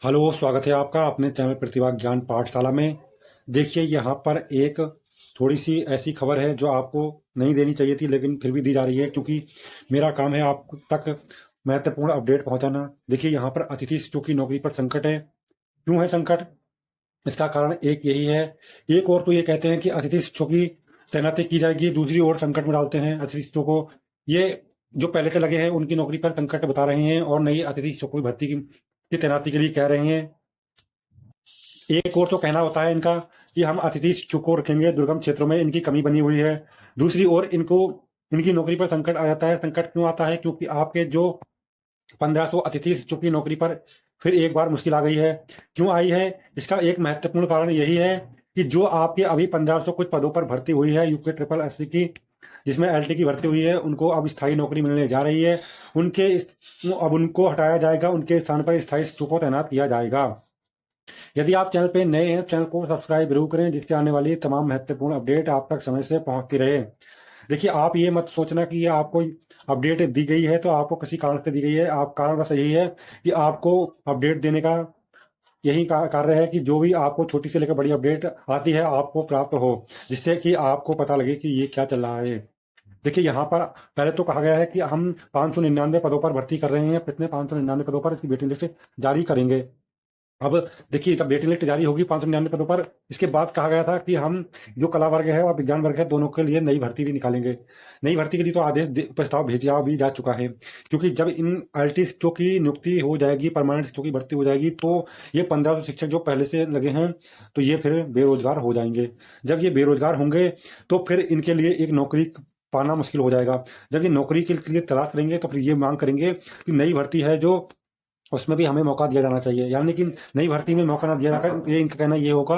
Hello, स्वागत है आपका अपने चैनल प्रतिभा ज्ञान पाठशाला में। देखिए, यहाँ पर एक थोड़ी सी ऐसी खबर है जो आपको नहीं देनी चाहिए थी, लेकिन फिर भी दी जा रही है क्योंकि मेरा काम है आप तक महत्वपूर्ण अपडेट पहुंचाना। देखिए, यहाँ पर अतिथि शिक्षकों की नौकरी पर संकट है। क्यों है संकट? इसका कारण एक यही है। एक और तो ये कहते हैं कि अतिथि शिक्षकों की तैनाती की जाएगी, दूसरी ओर संकट में डालते हैं अतिथि शिक्षकों को। ये जो पहले से लगे हैं उनकी नौकरी पर संकट बता रहे हैं और नई अतिथि शिक्षकों की भर्ती की तैनाती के लिए कह रहे हैं। एक और तो कहना होता है इनका कि हम अतिथि शिक्षकों को रखेंगे, दुर्गम क्षेत्रों में इनकी कमी बनी हुई है। दूसरी ओर इनको इनकी नौकरी पर संकट आ जाता है। संकट क्यों आता है? क्योंकि आपके जो 1500 अतिथि शिक्षकों की नौकरी पर फिर एक बार मुश्किल आ गई है। क्यों आई है? इसका एक महत्वपूर्ण कारण यही है कि जो आपके अभी 1500 कुछ पदों पर भर्ती हुई है यूके ट्रिपल एससी की, जिसमें एलटी की भर्ती हुई है, उनको अब स्थायी नौकरी मिलने जा रही है। अब उनको हटाया जाएगा, उनके स्थान पर स्थायी शिक्षकों को तैनात किया जाएगा। यदि आप चैनल पे नए हैं, चैनल को सब्सक्राइब जरूर करें, जिससे आने वाली तमाम महत्वपूर्ण अपडेट आप तक समय से पहुंचती रहे। देखिए, आप ये मत सोचना कि ये आपको अपडेट दी गई है तो आपको किसी कारण से दी गई है। आप कारण बस यही है कि आपको अपडेट देने का यही कार्य है कि जो भी आपको छोटी से लेकर बड़ी अपडेट आती है आपको प्राप्त हो, जिससे कि आपको पता लगे कि ये क्या चल रहा है। देखिए, यहाँ पर पहले तो कहा गया है कि हम 599 पदों पर भर्ती कर रहे हैं। कितने? 599 पदों पर इसकी वेटिंग लिस्ट जारी करेंगे। अब देखिए, जब वेटिंग लिस्ट जारी होगी 599 पदों पर, इसके बाद कहा गया था कि हम जो कला वर्ग है और विज्ञान वर्ग है दोनों के लिए नई भर्ती भी निकालेंगे। नई भर्ती के लिए तो प्रस्ताव भेजा भी जा चुका है, क्योंकि जब इन एलटी शिक्षकों की नियुक्ति हो जाएगी, परमानेंट शिक्षकों की भर्ती हो जाएगी, तो ये 1500 शिक्षक जो पहले से लगे हैं तो ये फिर बेरोजगार हो जाएंगे। जब ये बेरोजगार होंगे तो फिर इनके लिए एक नौकरी पाना मुश्किल हो जाएगा। जब ये नौकरी के लिए तलाश करेंगे तो फिर ये मांग करेंगे कि नई भर्ती है जो, उसमें भी हमें मौका दिया जाना चाहिए। यानी कि नई भर्ती में मौका ना दिया जाकर ये इनका कहना ये होगा।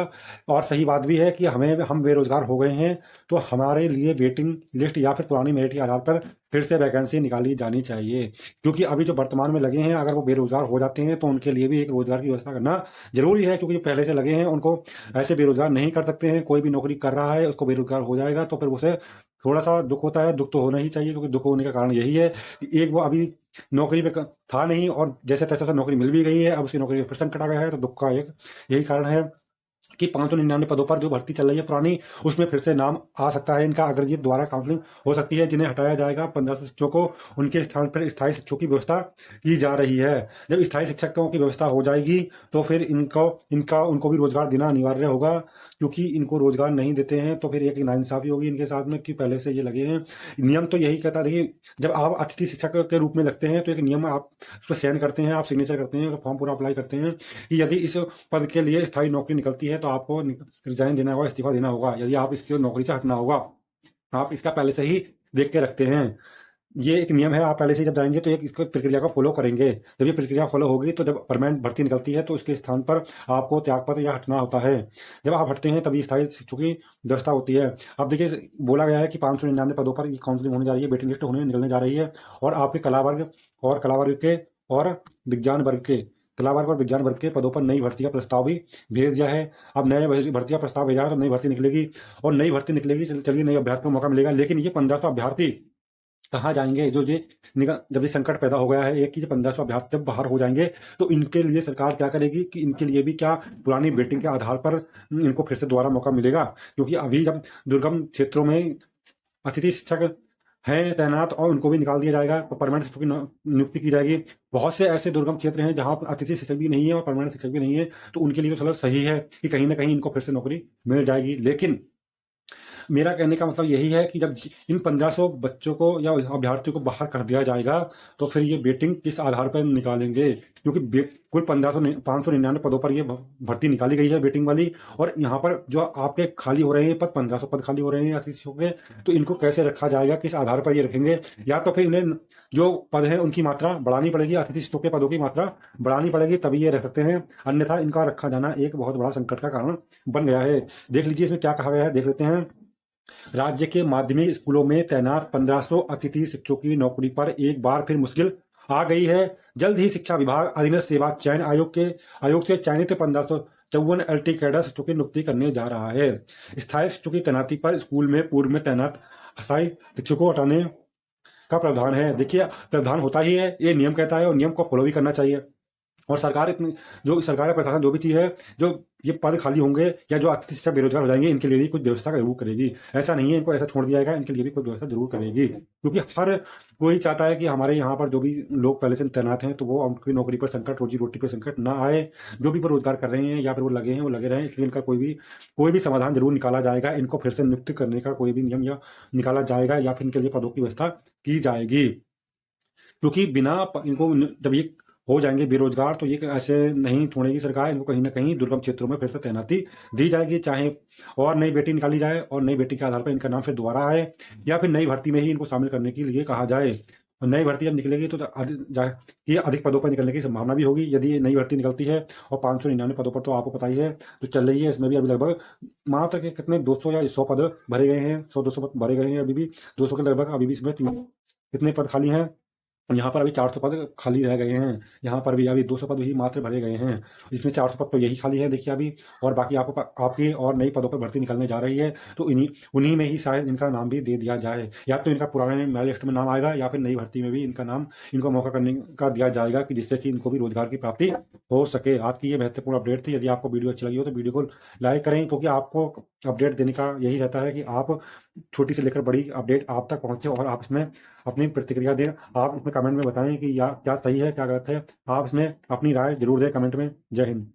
और सही बात भी है कि हम बेरोजगार हो गए हैं तो हमारे लिए वेटिंग लिस्ट या फिर पुरानी मेरिट के आधार पर फिर से वैकेंसी निकाली जानी चाहिए, क्योंकि अभी जो वर्तमान में लगे हैं अगर वो बेरोजगार हो जाते हैं तो उनके लिए भी एक रोजगार की व्यवस्था करना जरूरी है, क्योंकि जो पहले से लगे हैं उनको ऐसे बेरोजगार नहीं कर सकते हैं। कोई भी नौकरी कर रहा है उसको बेरोजगार हो जाएगा तो फिर उसे थोड़ा सा दुख होता है। दुख तो होना ही चाहिए, क्योंकि दुख होने का कारण यही है कि एक वो अभी नौकरी पे था नहीं और जैसे तैसे से नौकरी मिल भी गई है, अब उसकी नौकरी में फिर संकट आ गया है। तो दुख का एक यही कारण है कि 599 पदों पर जो भर्ती चल रही है पुरानी, उसमें फिर से नाम आ सकता है इनका, अगर ये दोबारा काउंसलिंग हो सकती है। जिन्हें हटाया जाएगा 1500 शिक्षकों को, उनके स्थान पर स्थायी शिक्षकों की व्यवस्था की जा रही है। जब स्थायी शिक्षकों की व्यवस्था हो जाएगी तो फिर इनको इनका उनको भी रोजगार देना अनिवार्य होगा, क्योंकि इनको रोजगार नहीं देते हैं तो फिर एक नाइंसाफी होगी इनके साथ में कि पहले से ये लगे हैं। नियम तो यही कहता है। देखिए, जब आप अतिथि शिक्षक के रूप में लगते हैं तो एक नियम आप उस पर साइन करते हैं, आप सिग्नेचर करते हैं, फॉर्म पूरा अप्लाई करते हैं कि यदि इस पद के लिए स्थायी नौकरी निकलती है तो आपको रिजाइन देना होगा, इस्तीफा देना होगा, यदि आप इससे नौकरी से हटना होगा। आप इसका पहले से ही देख के रखते हैं। ये एक नियम है। आप पहले से जब जाएंगे तो एक इसको प्रक्रिया को फॉलो करेंगे। जब ये प्रक्रिया फॉलो होगी तो जब परमानेंट भर्ती निकलती है तो उसके स्थान पर आपको त्यागपत्र या हटना होता है। जब आप हटते हैं तभी स्थायी शिक्षकों की व्यवस्था होती है। अब देखिए, बोला गया है कि 599 पदों पर काउंसलिंग होने जा रही है, वेटिंग लिस्ट होने निकलने जा रही है। और आपके कला वर्ग के और विज्ञान वर्ग के कला वर्ग और विज्ञान वर्ग के पदों पर नई भर्ती का प्रस्ताव भी भेज दिया है। अब नए भर्ती का प्रस्ताव भेजा है तो नई भर्ती निकलेगी, और नई भर्ती निकलेगी, चलिए नए अभ्यर्थी को मौका मिलेगा। लेकिन ये 1500 अभ्यर्थी कहाँ जाएंगे? जो ये जब ये संकट पैदा हो गया है एक कि 1500 अभ्यर्थी जब बाहर हो जाएंगे तो इनके लिए सरकार क्या करेगी कि इनके लिए भी क्या पुरानी वेटिंग के आधार पर इनको फिर से दोबारा मौका मिलेगा? क्योंकि अभी जब दुर्गम क्षेत्रों में अतिथि शिक्षक हैं तैनात और उनको भी निकाल दिया जाएगा तो परमानेंट शिक्षक की नियुक्ति की जाएगी। बहुत से ऐसे दुर्गम क्षेत्र हैं जहां पर अतिथि शिक्षक भी नहीं है और परमानेंट शिक्षक भी नहीं है, तो उनके लिए तो चलो सही है कि कहीं ना कहीं इनको फिर से नौकरी मिल जाएगी। लेकिन मेरा कहने का मतलब यही है कि जब इन 1500 बच्चों को या अभ्यर्थियों को बाहर कर दिया जाएगा तो फिर ये वेटिंग किस आधार पर निकालेंगे? क्योंकि कुल 599 पदों पर ये भर्ती निकाली गई है वेटिंग वाली, और यहाँ पर जो आपके खाली हो रहे हैं पद, 1500 पद खाली हो रहे हैं अतिथियों के, तो इनको कैसे रखा जाएगा? किस आधार पर ये रखेंगे? या तो फिर इन्हें जो पद है उनकी मात्रा बढ़ानी पड़ेगी, अतिथि शिक्षकों के पदों की मात्रा बढ़ानी पड़ेगी, तभी ये रख सकते हैं। अन्यथा इनका रखा जाना एक बहुत बड़ा संकट का कारण बन गया है। देख लीजिए इसमें क्या कहा गया है, देख लेते हैं। राज्य के माध्यमिक स्कूलों में तैनात 1500 अतिथि शिक्षकों की नौकरी पर एक बार फिर मुश्किल आ गई है। जल्द ही शिक्षा विभाग अधीनस्थ सेवा चयन आयोग से चयनित 1554 एलटी कैडर शिक्षकों की नियुक्ति करने जा रहा है। स्थायी शिक्षकों की तैनाती पर स्कूल में पूर्व में तैनात अस्थायी शिक्षकों को हटाने का प्रावधान है। देखिए, प्रावधान होता ही है, ये नियम कहता है और नियम को फॉलो भी करना चाहिए। और सरकार इतनी जो सरकार या प्रशासन जो भी चीज़ है, जो ये पद खाली होंगे या जो अतिशय बेरोजगार हो जाएंगे, इनके लिए भी कुछ व्यवस्था जरूर करेगी। ऐसा नहीं है इनको ऐसा छोड़ दिया जाएगा, इनके लिए भी कुछ व्यवस्था जरूर करेगी, क्योंकि हर कोई चाहता है कि हमारे यहाँ पर जो भी लोग पहले से तैनात हैं तो वो उनकी नौकरी पर संकट, रोजी रोटी पर संकट ना आए। जो भी रोजगार कर रहे हैं या फिर वो लगे हैं वो लगे रहें, इसलिए इनका कोई भी समाधान जरूर निकाला जाएगा। इनको फिर से नियुक्त करने का कोई भी नियम या निकाला जाएगा या फिर इनके लिए पदों की व्यवस्था की जाएगी, क्योंकि इनको जब ये हो जाएंगे बेरोजगार तो ये ऐसे नहीं छोड़ेगी सरकार, इनको कहीं ना कहीं दुर्गम क्षेत्रों में फिर से तैनाती दी जाएगी, चाहे और नई बेटी निकाली जाए और नई बेटी के आधार पर इनका नाम फिर दोबारा आए, या फिर नई भर्ती में ही इनको शामिल करने के लिए कहा जाए। और नई भर्ती जब निकलेगी तो ये अधिक पदों पर निकलने की संभावना भी होगी। यदि नई भर्ती निकलती है और 599 पदों पर तो आपको पता ही है जो चल रही है, इसमें भी अभी लगभग मात्र के कितने 200 या 100 पद भरे गए हैं, 100-200 पद भरे गए हैं अभी भी, 200 के लगभग अभी भी इसमें कितने पद खाली हैं। यहाँ पर अभी 400 पद खाली रह गए हैं, यहाँ पर भी अभी 200 पद ही मात्र भरे गए हैं, इसमें 400 पद तो यही खाली है देखिए अभी। और बाकी आपकी और नई पदों पर भर्ती निकलने जा रही है, तो उन्हीं में ही शायद इनका नाम भी दे दिया जाए, या तो इनका पुराने मेरिट लिस्ट में नाम आएगा या फिर नई भर्ती में भी इनका नाम इनको मौका करने का दिया जाएगा, कि जिससे कि इनको भी रोजगार की प्राप्ति हो सके। आज की ये महत्वपूर्ण अपडेट थी। यदि आपको वीडियो अच्छी लगी हो तो वीडियो को लाइक करें, क्योंकि आपको अपडेट देने का यही रहता है कि आप छोटी से लेकर बड़ी अपडेट आप तक पहुंचे और आप इसमें अपनी प्रतिक्रिया दें। आप इसमें कमेंट में बताएं कि या क्या सही है क्या गलत है, आप इसमें अपनी राय जरूर दें कमेंट में। जय हिंद।